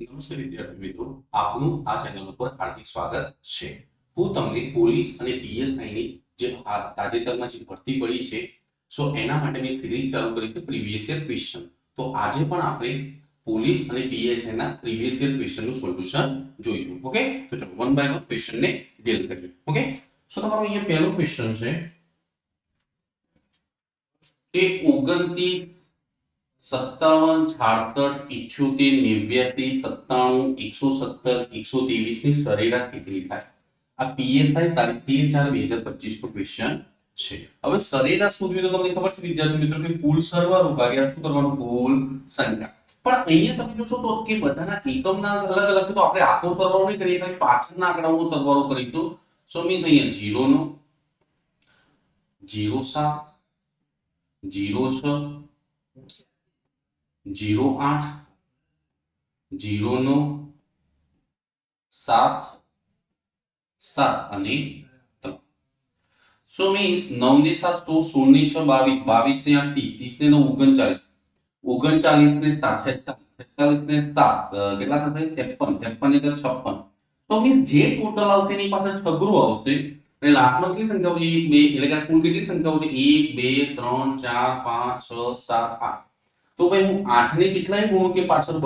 નમસ્તે વિદ્યાર્થી મિત્રો, આપનું આ ચેનલ ઉપર હાર્દિક સ્વાગત છે. હું તમને પોલીસ અને પીએસઆઈ ની જે તાજેતરમાં જે ભરતી પડી છે, એના માટે મેં સિરીઝ ચાલુ કરી છે પ્રીવિયસ યર ક્વેશ્ચન. તો આજે પણ આપણે પોલીસ અને પીએસઆઈ ના પ્રીવિયસ યર ક્વેશ્ચન નું સોલ્યુશન જોઈશું. ઓકે, તો ચલો વન બાય વન ક્વેશ્ચન ને ડીલ કરીએ. ઓકે, તમારો અહીંયા પહેલો ક્વેશ્ચન છે કે 29 57 66 78 89 97 117 123 ની સરેરાશ કેટલી થાય? આ પીએસઆઈ તારીખ 13/4/2025 નો ક્વેશ્ચન છે. હવે સરેરાશ શોધવી તો તમને ખબર છે વિદ્યાર્થી મિત્રો કે કુલ સરવાળો ભાગ્યા શું કરવાનું? કુલ સંખ્યા. પણ અહીંયા તમે જોશો તો કે બધાના એકમના અલગ અલગ છે, તો આપણે આખો સરવાળો નહીં કરીએ, ખાલી પાછળના આંકડાઓનો સરવાળો કરીશું. સો મીન્સ અહીંયા 0 નો 07 06 08 09 7 7 અને 3. સો મીન્સ 9 ને 7 તો 16 ને 6 22 22 ને 8 30 30 ને 9 39 39 ને 7 46 ને 7 કેટલા થશે? 53 53 ને 56. તો મીન્સ જે ટોટલ આવશે એની પાસે છગડું આવશે અને લાસ્ટમાં કેટલી સંખ્યાઓ છે? 1 2 એટલે કે કુલ કેટલી સંખ્યાઓ છે? 1 2 3 4 5 6 7 8. તો ભાઈ હું 8 ને કેટલાય ગુણો કે પાછળ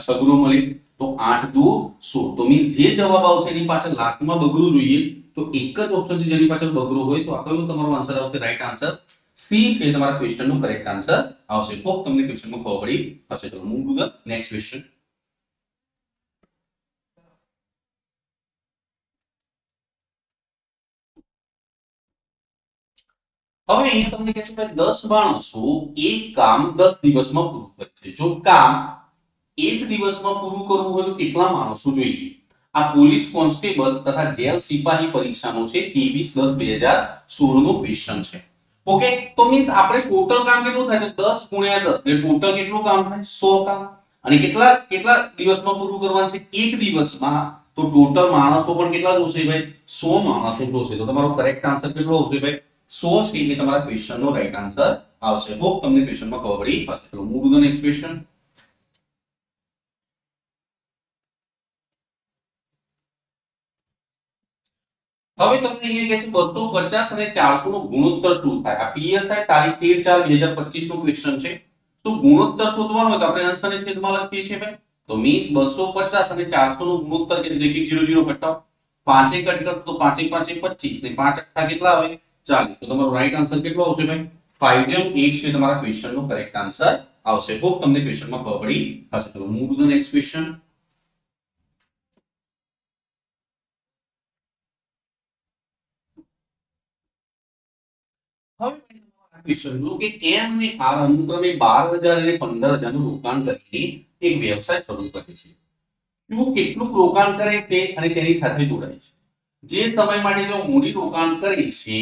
છગડો મળે? તો 8 2 16. તો મીન્સ જે જવાબ આવશે એની પાછળ લાસ્ટમાં બગડું જોઈએ. તો એક જ ઓપ્શન છે જેની પાછળ બગડું હોય, તો આ કયો તમારો આન્સર આવશે? રાઈટ આન્સર સી છે તમારા ક્વેશ્ચન નો કરેક્ટ આન્સર આવશે. હોપ તમને ક્વેશ્ચનમાં ખબર પડી હશે. ચલો move to the next question. હવે અહીંયા તમને કહે છે ભાઈ 10 માણસો એક કામ 10 દિવસમાં પૂરું કરે છે. જો કામ એક દિવસમાં પૂરું કરવું હોય તો કેટલા માણસો જોઈએ? આ પોલીસ કોન્સ્ટેબલ તથા જેલ સિપાહી પરીક્ષાનો છે 23/10/2016 નો ક્વેશ્ચન છે. ઓકે, તો મીન્સ આપણે ટોટલ કામ કેટલું થાય? તો 10 × 10 એટલે ટોટલ કેટલું કામ થાય? 100 કામ. અને કેટલા કેટલા દિવસમાં પૂરું કરવાનું છે? એક દિવસમાં. તો ટોટલ માણસો પણ કેટલા જોશે ભાઈ? 100 માણસો જોશે. તો તમારો કરેક્ટ આન્સર કેટલો આવશે ભાઈ? 100 છે એ તમારા ક્વેશ્ચન નો રાઈટ આન્સર આવશે. હોપ તમને ક્વેશ્ચનમાં ખબર પડી હશે. ચલો move to the next question. હવે તમને અહીંયા કહે છે 250 અને 400 નો ગુણોત્તર શું થાય? આ પીએસઆઈ તારીખ 13/4/2025 નો ક્વેશ્ચન છે. તો ગુણોત્તર શોધવાનો હોય તો આપણે આન્સરને છેદમાં લખીએ છીએ ભાઈ. તો મીન્સ 250 અને 400 નો ગુણોત્તર કે 0 0 ઘટાડો 5 એક ઘટ કરશો તો 5 1 5 25 ને 5 અઠ્ઠા કેટલા આવે? 40. તો તમારો રાઈટ આન્સર કેટલો આવશે ભાઈ? 5/8 છે તમારા ક્વેશ્ચન નો કરેક્ટ આન્સર આવશે. હોપ તમને ક્વેશ્ચનમાં ખબર પડી હશે. ચલો move to the next question. હવે ક્વેશ્ચન જો કે એમ અને આર અનુક્રમે 12,000 અને 15,000 નું રોકાણ કરીને એક વ્યવસાય શરૂ કરે છે. તેઓ કેટલું રોકાણ કરે છે અને તેની સાથે જોડાય છે? જે સમય માટે તેઓ મૂડી રોકાણ કરે છે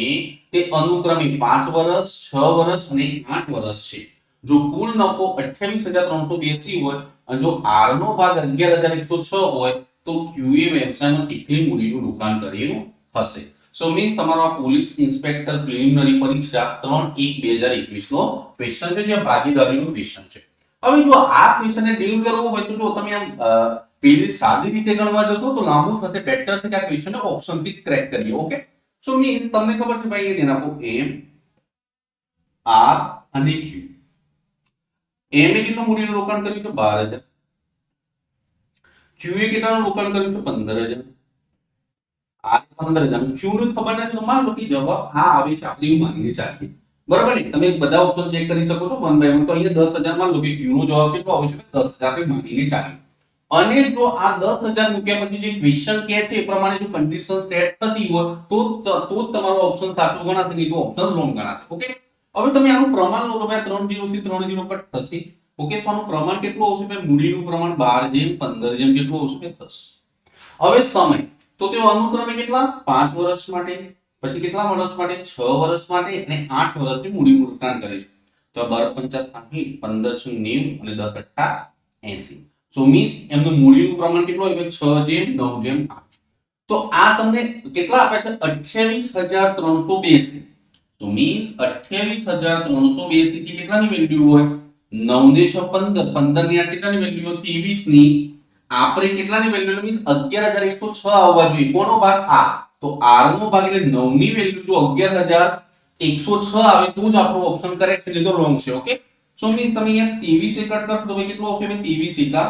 તે અનુક્રમે 5 વર્ષ 6 વર્ષ અને 8 વર્ષ છે. જો કુલ નફો 28,382 હોય અને જો આર નો ભાગ 11,106 હોય તો ક્યુએ વ્યવસાયમાં કેટલી મૂડીનું રોકાણ કર્યું હશે? સો મીન્સ તમારો આ પોલીસ ઇન્સ્પેક્ટર પ્રિલિમિનરી પરીક્ષા 3/1/2021 નો ક્વેશ્ચન છે, જે ભાગીદારીનો ક્વેશ્ચન છે. હવે જો આ ક્વેશ્ચનને ડીલ કરવો હોય તો જો તમે આમ પેલી સાદી રીતે ગણવા જશો તો લાંબુ થશે. બેટર છે કે આ ક્વેશ્ચનને ઓપ્શનથી ક્રેક કરીએ. ઓકે, સો મીન્સ તમને ખબર છે ભાઈ, એ નાખો એમ આર અને ક્યુ. એમ એ કેટલું મૂડીનું રોકાણ કર્યું છે? 12,000. ક્યુ એ કેટલાનું રોકાણ કર્યું છે? 15,000. આ 15,000 ક્યુ નું ખબર નથી તો માનો કે જવાબ આ આવે છે, આપણે એવું માનીને ચાલીએ. બરાબર ને? તમે બધા ઓપ્શન ચેક કરી શકો છો વન બાય વન. તો અહીંયા 10,000 માં લો કે ક્યુ નો જવાબ કેટલો આવે છે? 10,000 આપણે માનીને ચાલીએ. અને જો આ 10,000 મૂક્યા પછી જે ક્વેશ્ચન કહે છે એ પ્રમાણે જો કન્ડિશન સેટ થતી હોય તો જ તમારો ઓપ્શન સાચો ગણાશે, નહીં તો ઓપ્શન રોંગ ગણાશે. ઓકે, હવે તમે આનું પ્રમાણ લો તો ભાઈ 3 0 થી 3 0 કટ થશે. ઓકે, તો આનું પ્રમાણ કેટલું આવશે ભાઈ? મૂડીનું પ્રમાણ 12/15 કેટલું આવશે? 10. હવે સમય તો તેઓ અનુક્રમે કેટલા? 5 વર્ષ માટે, પછી કેટલા વર્ષ માટે? 6 વર્ષ માટે અને 8 વર્ષની મૂડીનું રોકાણ કરે છે. તો 12 50 60 15 90 અને 10 8 80. સો મીન્સ એમનું મૂડીનું પ્રમાણ કેટલું હોય? 6/9/8. તો આ તમને કેટલા આપે છે? 28,382. તો મીન્સ 28,382 થી કેટલાની વેલ્યુ હોય? 9 ને 6 15 15 ની આ કેટલાની વેલ્યુ હોય? 23 ની આપણે કેટલાની વેલ્યુ મીન્સ 11106 આવવા જોઈએ. કોનો ભાગ આ, તો r નો ભાગ એટલે 9 ની વેલ્યુ જો 11106 આવે તો જ આપણો ઓપ્શન કરેક્ટ છે, નહીં તો રોંગ છે. ઓકે, સો મીન્સ તમે અહીંયા 23 એકડ કરશો તો કેટલું આવશે? 23 એકા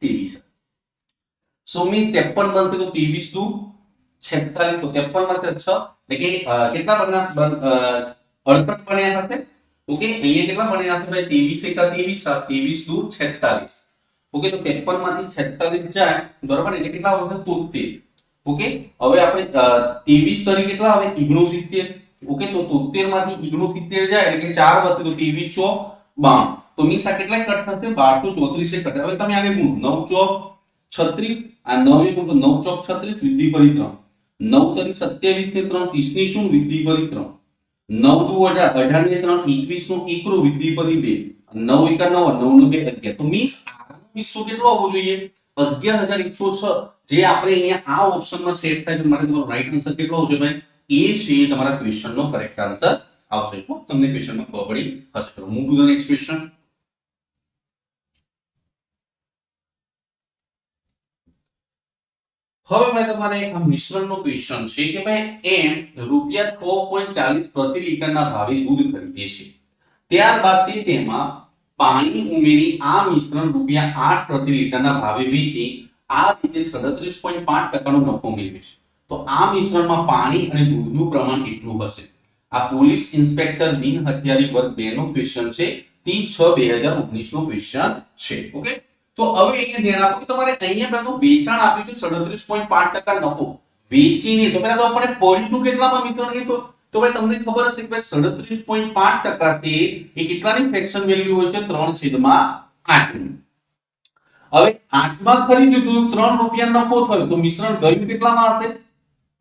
23. સો મીન્સ 53 બનશે તો 23 દુ 46, તો 53 માં છે 6 એટલે કે કેટલા બન્યા? 68 બન્યા હશે. ઓકે, અહીંયા કેટલા બન્યા હશે ભાઈ? 23 એકા 23, 23 દુ 46. ઓકે, તો 53 માંથી 46 જાય બરાબર, એટલે કેટલા આવશે? 73. ઓકે, હવે આપણે 23 તરી કેટલા આવે? 69. ઓકે, તો 73 માંથી 69 જાય એટલે કે 4 વધશે તો 23 ચોક 52. તો મીન્સ આ કેટલા કટ થશે? 1234 કટ. હવે તમે આને ગુણો 9 ચોક 36, આ 9 ગુણો તો 9 ચોક 36 વિધિ કરી 3, 9 તરી 27 ને 3 30 ની શું વિધિ કરી 3, 9 દુ 18, 18 ને 3 21 નું એકરો વિધિ કરી 2, 9 એકા 9, 9 નું 2 11. તો મીન્સ હિસ્સો કેટલો આવવો જોઈએ? 11106. જે આપણે અહીંયા આ ઓપ્શનમાં સેટ થાય છે માટે તમારો રાઈટ આન્સર કેટલો આવશે ભાઈ? એ છે તમારા ક્વેશ્ચનનો કરેક્ટ આન્સર આવશે. તો તમને ક્વેશ્ચનમાં ખબર પડી હશે. ચલો move to the next question. હવે ભાઈ તમારે આ મિશ્રણનો ક્વેશ્ચન છે કે ભાઈ એમ રૂપિયા 6.40 પ્રતિ લીટરના ભાવે દૂધ ખરીદે છે, ત્યારબાદ તે તેમાં પાણી ઉમેરી આ મિશ્રણ રૂપિયા 8 પ્રતિ લીટરના ભાવે વેચી આ રીતે 37.5% નો નફો મેળવે છે. તો આ મિશ્રણમાં પાણી અને દૂધનું પ્રમાણ કેટલું હશે? આ પોલીસ ઇન્સ્પેક્ટર બિન હથિયારી વર્ગ 2 નો ક્વેશ્ચન છે, 30/6/2019 નો ક્વેશ્ચન છે. ઓકે, તો હવે અહીંયા ધ્યાન આપો કે તમારે અહીંયા પહેલા વેચાણ આપ્યું છે 37.5% નફો વેચીને, તો પહેલા તો આપણે પરિનું કેટલામાં મિશ્રણ કીધું? તો ભાઈ તમને ખબર હશે કે 37.5% છે એ કેટલાની ફ્રેક્શન વેલ્યુ હોય છે? 3/8. હવે 8 માં ખરીદ્યું તો 3 રૂપિયા નફો થયો, તો મિશ્રણ ગયું કેટલામાં હશે?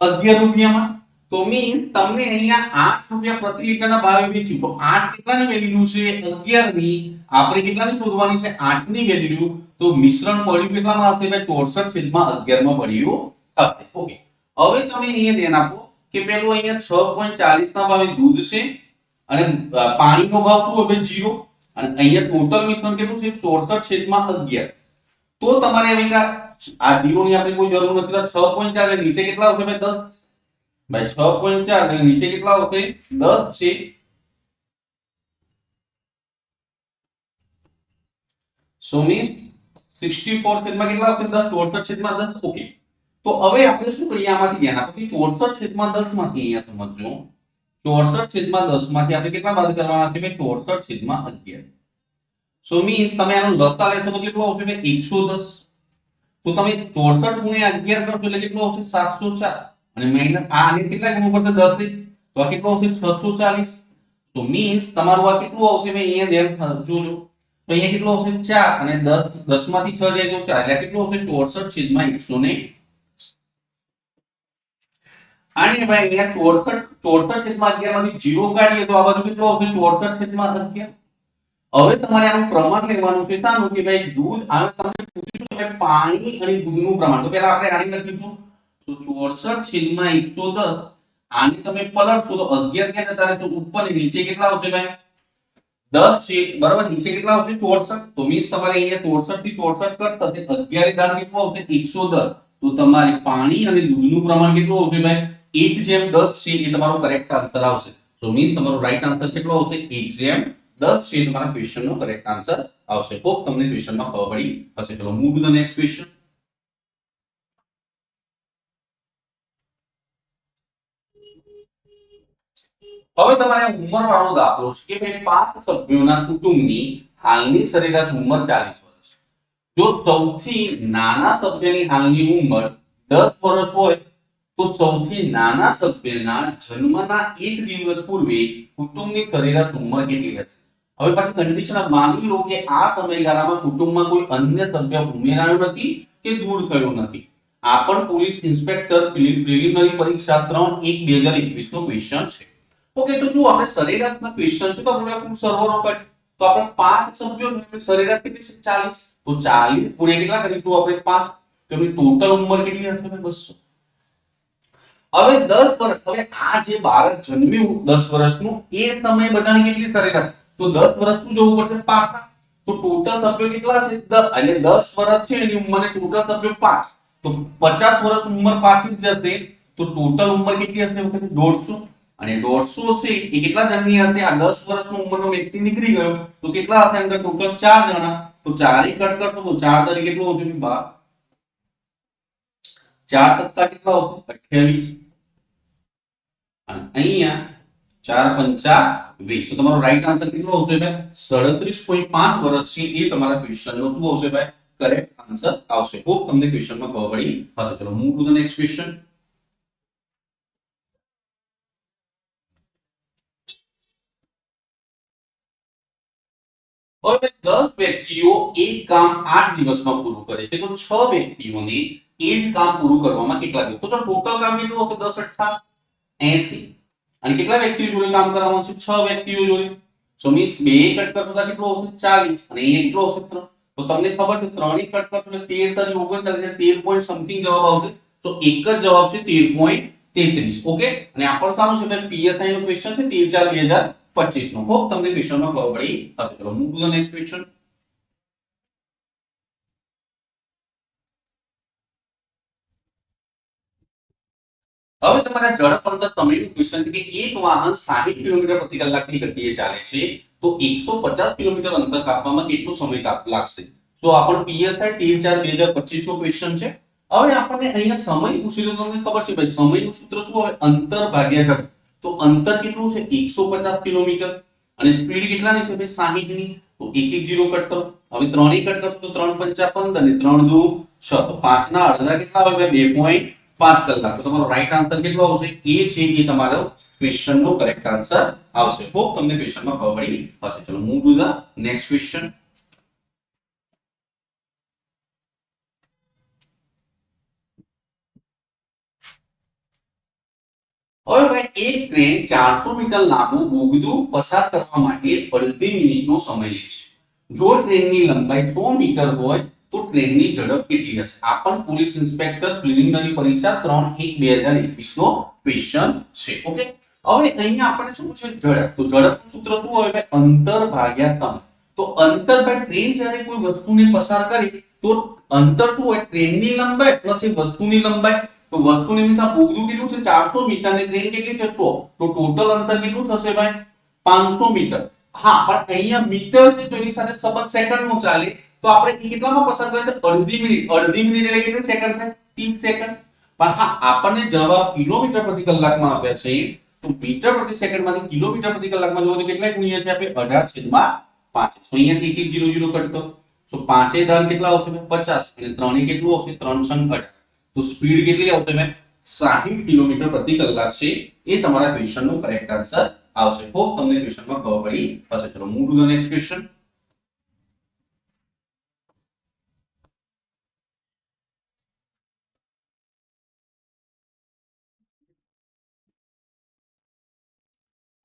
11 રૂપિયામાં. તો મીન્સ તમને અહીંયા 8 રૂપિયા પ્રતિ લીટરના ભાવે વેચ્યું, તો 8 કેટલાની વેલ્યુ છે? 11 ની. આપણે કેટલાની શોધવાની છે? 8 ની વેલ્યુ. તો મિશ્રણ પડ્યું કેટલામાં હશે ભાઈ? 64/11 માં પડ્યું હશે. ઓકે, હવે તમે અહીંયા ધ્યાન આપો કે પેલું અહીંયા 6.40 ના ભાવે દૂધ છે અને પાણીનો ભાવ શું હવે 0, અને અહીંયા ટોટલ મિશ્રણ કેટલું છે? 64/11. તો તમારે હવે આ 0 ની આપણે કોઈ જરૂર નથી, તો 6.4 નીચે કેટલા આવશે ભાઈ? 10. ભાઈ 6.4 અને નીચે કેટલા આવશે? 10 છે. સો મીન્સ 64 માં કેટલા આવશે? 10. 64/10. ઓકે, તો હવે આપણે શું કરીએ? આમાંથી ધ્યાન આપો કે 64/10 માંથી અહીંયા સમજો 64/10 માંથી આપણે કેટલા બાદ કરવાના છે? 64/11. સો મીન્સ તમે આનો લસા લેશો તો કેટલું આવશે? 110. તો તમે 64 ગુણ્યા 11 કરશો એટલે કેટલું આવશે? 704. અને માઈનસ આ આને કેટલા ગુણવું પડશે? 10 થી, તો આ કેટલું આવશે? 640. તો મીન્સ તમારું આ કેટલું આવશે? મેં અહીંયા ધ્યાન જોજો, તો અહીંયા કેટલું આવશે? 4 અને 10 માંથી 6 જાય તો 4 એટલે કેટલું આવશે? 64/100. આને ભાઈ અહીંયા 64/11 માંથી 0 કાઢીએ તો આ બાજુ કેટલું આવશે? 64/11. હવે તમારે આનું પ્રમાણ લેવાનું છે. શાનું? કે ભાઈ દૂધ. હવે તમને પૂછ્યું છે ભાઈ પાણી અને દૂધનું પ્રમાણ, તો પહેલા આપણે આની લખીશું. તો 64/110 આને તમે પલટશો તો 11 ક્યાં જતા રહેશે? ઉપર ને નીચે કેટલા આવશે ભાઈ? 10 છે બરાબર. નીચે કેટલા આવશે? 64. તો મીન્સ તમારે અહીંયા 64 થી 64 કરતા થશે 11 દાળ કેટલું આવશે? 110. તો તમારે પાણી અને દૂધનું પ્રમાણ કેટલું આવશે ભાઈ? 1/10 છે એ તમારો કરેક્ટ આન્સર આવશે. તો મીન્સ તમારો રાઈટ આન્સર કેટલો આવશે? 1/10 છે તમારા ક્વેશ્ચનનો કરેક્ટ આન્સર આવશે. હોપ તમને ક્વેશ્ચનમાં ખબર પડી હશે. ચલો move to the next question. હવે તમારે ઉંમરવાળો દાખલો છે કે ભાઈ 5 સભ્યોના કુટુંબની હાલની સરેરાશ ઉંમર 40 વર્ષ છે. જો સૌથી નાના સભ્યની હાલની ઉંમર 10 વર્ષ હોય તો સૌથી નાના સભ્યના જન્મના 1 દિવસ પૂર્વે કુટુંબની સરેરાશ ઉંમર કેટલી હશે? હવે પાછી કન્ડિશન માની લો કે આ સમયગાળામાં કુટુંબમાં કોઈ અન્ય સભ્ય ઉમેરાયો નથી કે દૂર થયો નથી. આ પણ પોલીસ ઇન્સ્પેક્ટર પ્રિલિમિનરી પરીક્ષા 3/1/2021 નો ક્વેશ્ચન છે. ઓકે, તો જો આપણે સરેરાશના ક્વેશ્ચન છે તો આપણે કુલ સરવાળો કરીએ તો આપણે 5 સભ્યો એટલે સરેરાશ કેટલી છે? 40. તો 40 ગુણ્યા કેટલા કરીશું આપણે? 5. તો એની ટોટલ ઉંમર કેટલી હશે? 200. હવે 10 વર્ષ. હવે આ જે બાળક જન્મ્યું 10 વર્ષનું એ સમય બધાની કેટલી સરેરાશ? તો 10 વર્ષ શું જવું પડશે? પાછા. તો ટોટલ સભ્યો કેટલા છે? 10 એટલે 10 વર્ષ છે એની ઉંમર, ટોટલ સભ્યો 5, તો 50 વર્ષ ઉંમર પાછી જશે, તો ટોટલ ઉંમર કેટલી હશે? 150, અને 150 છે એ કેટલા જણની હશે? આ 10 વર્ષની ઉંમરનો વ્યક્તિ નીકળી ગયો તો કેટલા હશે અંદર? ટોટલ 4 જણા, તો 4 કટ કરશો તો 4 તરીકે કેટલું આવશે? 12, 4 સત્તા કેટલા આવશે? 28, અને અહીંયા 4 પંચા 20, તો તમારો રાઈટ આન્સર કેટલો આવશે ભાઈ? 37.5 વર્ષ છે એ તમારા ક્વેશ્ચન નો શું આવશે ભાઈ? કરેક્ટ આન્સર આવશે. હોપ તમને ક્વેશ્ચનમાં ખબર પડી હશે. ચલો move to the next question. હવે 10 વ્યક્તિઓ એક કામ 8 દિવસમાં પૂરું કરે છે, તો 6 વ્યક્તિઓને એ જ કામ પૂરું કરવામાં કેટલા દિવસ? તો ટોટલ કામ કેટલું હશે? 10 8 80, અને કેટલા વ્યક્તિઓ જોડે કામ કરાવવાનું છે? 6 વ્યક્તિઓ જોડે. સો મીન્સ 2 કટ કરશો તો કેટલું આવશે? 40, અને અહીંયા કેટલું આવશે? 3. તો તમને ખબર છે 3 કટ કરશો એટલે 13 તરી 39, 13 પોઈન્ટ સમથિંગ જવાબ આવશે. તો એક જ જવાબ છે 13.33. ઓકે, અને આ પણ સારું છે ભાઈ, પીએસઆઈ નો ક્વેશ્ચન છે 13/4/2025 નો. હોપ તમને ક્વેશ્ચનમાં ખબર પડી હશે. ચલો move to the next question. હવે તમારા ઝડપ અંતર સમયનું ક્વેશ્ચન છે કે એક વાહન 60 કિલોમીટર પ્રતિ કલાકની ગતિએ ચાલે છે, તો 150 કિલોમીટર અંતર કાપવામાં કેટલો સમય લાગશે? તો આ પણ પીએસઆઈ 13/4/2025 નો ક્વેશ્ચન છે. હવે આપણને અહીંયા સમય પૂછ્યો તો તમને ખબર છે ભાઈ, સમયનું સૂત્ર શું આવે? અંતર ભાગ્યા ઝડપ. તો અંતર કેટલું છે? 150 કિલોમીટર, અને સ્પીડ કેટલાની છે ભાઈ? 60 ની. તો 1 1 0 કટ કરો. હવે 3 કટ કરશો તો 3 પંચા 15 ને 3 દુ 6, તો 5 ના અડધા કેટલા આવે ભાઈ? 2.5 કલાક. તો તમારો રાઈટ આન્સર કેટલો આવશે? એ છે એ તમારો ક્વેશ્ચન નો કરેક્ટ આન્સર આવશે. હોપ તમને ક્વેશ્ચનમાં ખબર પડી હશે. ચલો move to the next question. હવે ભાઈ એક ટ્રેન 400 મીટર લાંબુ બોગદું પસાર કરવા માટે અડધી મિનિટનો સમય લે છે. જો ટ્રેનની લંબાઈ 100 મીટર હોય તો ટ્રેનની ઝડપ કેટલી હશે? આ પણ પોલીસ ઇન્સ્પેક્ટર પ્રિલિમિનરી પરીક્ષા 3/1/2021 નો ક્વેશ્ચન છે. ઓકે, હવે અહીંયા આપણને શું છે? ઝડપ. તો ઝડપનું સૂત્ર શું હોય ભાઈ? અંતર ભાગ્યા સમય. તો અંતર ભાઈ, ટ્રેન જ્યારે કોઈ વસ્તુને પસાર કરે તો અંતર શું હોય? ટ્રેનની લંબાઈ પ્લસ એ વસ્તુની લંબાઈ. તો વસ્તુની મીન્સ આ બોગદું કેટલું છે? 400 મીટર, ને ટ્રેન કેટલી છે? 100. તો ટોટલ અંતર કેટલું થશે ભાઈ? 500 મીટર. હા, પણ અહીંયા મીટર છે તો એની સાથે સંબંધ સેકન્ડનો ચાલે. તો આપણે કેટલામાં પસાર કરે છે? અડધી મિનિટ. અડધી મિનિટ એટલે કેટલી સેકન્ડ થાય? 30 સેકન્ડ. પણ હા, આપણને જવાબ કિલોમીટર પ્રતિ કલાકમાં આપ્યા છે, તો મીટર પ્રતિ સેકન્ડમાંથી કિલોમીટર પ્રતિ કલાકમાં જોવો તો કેટલા ગુણ્યા છે? આપણે 18/5. તો અહીંયાથી 1 1 0 0 કટ કરો. તો 5 એ દાન કેટલા આવશે? 50, અને 3 એ કેટલું આવશે? 3 સંગ 18. તો સ્પીડ કેટલી આવશે મેં? 60 કિલોમીટર પ્રતિ કલાક છે એ તમારા ક્વેશ્ચનનો કરેક્ટ આન્સર આવશે. હોપ તમને ક્વેશ્ચનમાં ખબર પડી હશે. ચલો move to the next question.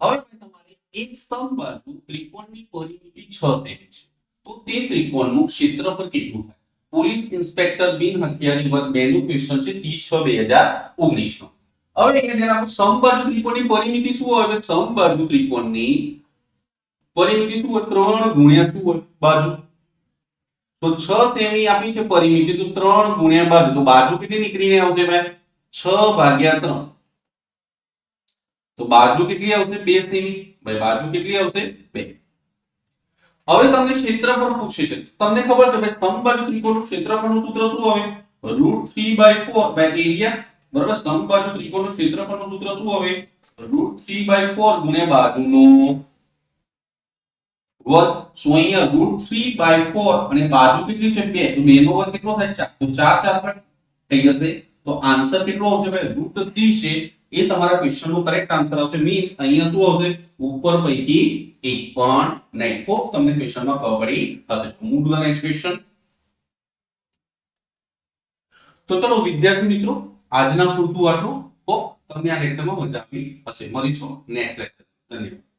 હવે તમારે એક સમબાજુ ત્રિકોણની પરિમિતિ 6 સેમી છે, તો તે ત્રિકોણનું ક્ષેત્રફળ કેટલું થાય? પોલીસ ઇન્સ્પેક્ટર બિન હથિયારી વર્ગ 2 નું ક્વેશ્ચન છે 30/6/2019 નો. હવે અહીંયા આપણે સમબાજુ ત્રિકોણની પરિમિતિ શું હોય? સમબાજુ ત્રિકોણની પરિમિતિ શું હોય? 3 ગુણ્યા શું હોય? બાજુ. તો 6 સેમી આપી છે પરિમિતિ, તો 3 ગુણ્યા બાજુ. તો બાજુ કેટલી નીકળીને આવશે ભાઈ? 6/3. તો બાજુ કેટલી આવશે? 2 સેમી. ભાઈ બાજુ કેટલી આવશે? 2. હવે તમને ક્ષેત્રફળ પૂછે છે. તમને ખબર છે ભાઈ, સમબાજુ ત્રિકોણનું ક્ષેત્રફળનું સૂત્ર શું આવે? √3/4 એરિયા. બરાબર, સમબાજુ ત્રિકોણનું ક્ષેત્રફળનું સૂત્ર શું આવે? √3/4 ગુણ્યા બાજુનો વર્ગ. સો અહીંયા √3/4 અને બાજુ કેટલી છે? 2. તો 2 નો વર્ગ કેટલો થાય? 4. તો 4 4 થઈ જશે. તો આન્સર કેટલો આવશે ભાઈ? √3 છે એ તમારા ક્વેશ્ચન નો કરેક્ટ આન્સર આવશે. મીન્સ અહીંયા શું આવશે? ઉપર પૈકી એક પણ નહીં. હોપ તમને ક્વેશ્ચનમાં ખબર પડી હશે. Move to the next question. તો ચલો વિદ્યાર્થી મિત્રો, આજના પૂરતું આટલું. હોપ તમને આ લેક્ચરમાં મજા આવી હશે. મળીશું નેક્સ્ટ લેક્ચર. ધન્યવાદ.